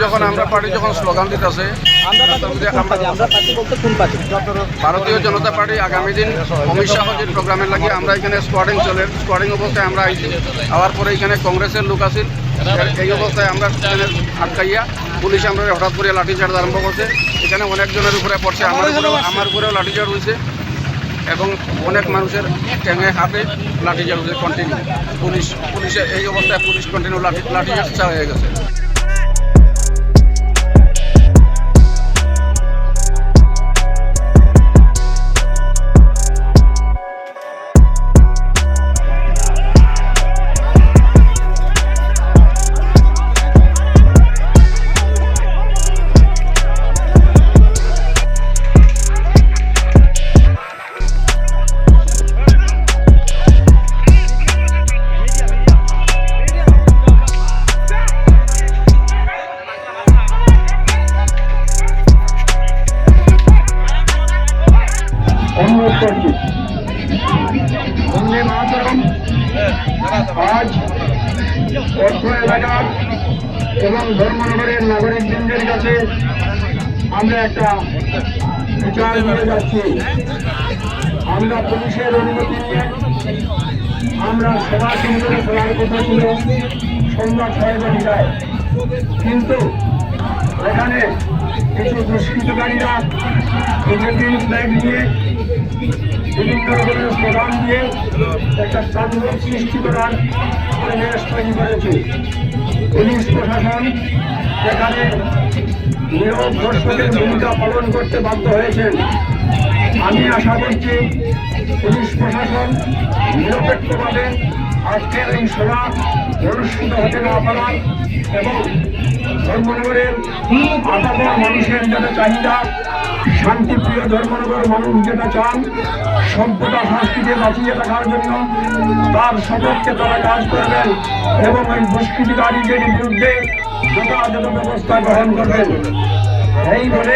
যখন আমরা পার্টি যখন স্লোগান দিতেছে ভারতীয় জনতা পার্টি আগামী দিন অমিত শাহজির প্রোগ্রামের লাগে আমরা এখানে স্কোয়াডিং অবস্থায় আমরা আইছি। আওয়ার পরে এখানে কংগ্রেসের লোক আছিল, এই অবস্থায় আমরা সেখানে আটকাইয়া পুলিশ আমরা হঠাৎ করে লাঠিচার্জ আরম্ভ করছে। এখানে অনেকজনের উপরে পড়ছে, আমার উপরেও লাঠিচার্জ হয়েছে এবং অনেক মানুষের ট্যাঙে হাতে লাঠিচার্জ হয়েছে কন্টিনিউ। পুলিশের এই অবস্থায় পুলিশ কন্টিনিউ লাঠিচার্জ হয়ে গেছে। আজ অর্থ এলাকার এবং ধর্মনগরের নাগরিকবৃন্দের কাছে আমরা একটা বিচার নিয়ে যাচ্ছি। আমরা পুলিশের অনুমতি নিয়ে আমরা সভা কেন্দ্রে করার কথা ছিল সন্ধ্যা 6টায়, কিন্তু এখানে কিছু দুষ্কৃতকারীরা নিজেদের ব্যাগ নিয়ে বিভিন্ন রকমের স্লোগান দিয়ে একটা তাণ্ডব সৃষ্টি করার পরিবেশ তৈরি করেছে। পুলিশ প্রশাসন এখানে নীরব দর্শকের ভূমিকা পালন করতে বাধ্য হয়েছেন। আমি আশা করছি পুলিশ প্রশাসন নিরপেক্ষভাবে আজকের এই সভা অনুষ্ঠিত হতে না পারার এবং ধর্মনগরের আপাতত মানুষের যেটা চাহিদা, শান্তিপ্রিয় ধর্মনগর মানুষ যেটা চান, সভ্যতা সংস্কৃতি বাঁচিয়ে রাখার জন্য তার সপক্ষে তারা কাজ করবেন এবং এই দুষ্কৃতিকারীদের বিরুদ্ধে যথাযথ ব্যবস্থা গ্রহণ করবেন। এই বলে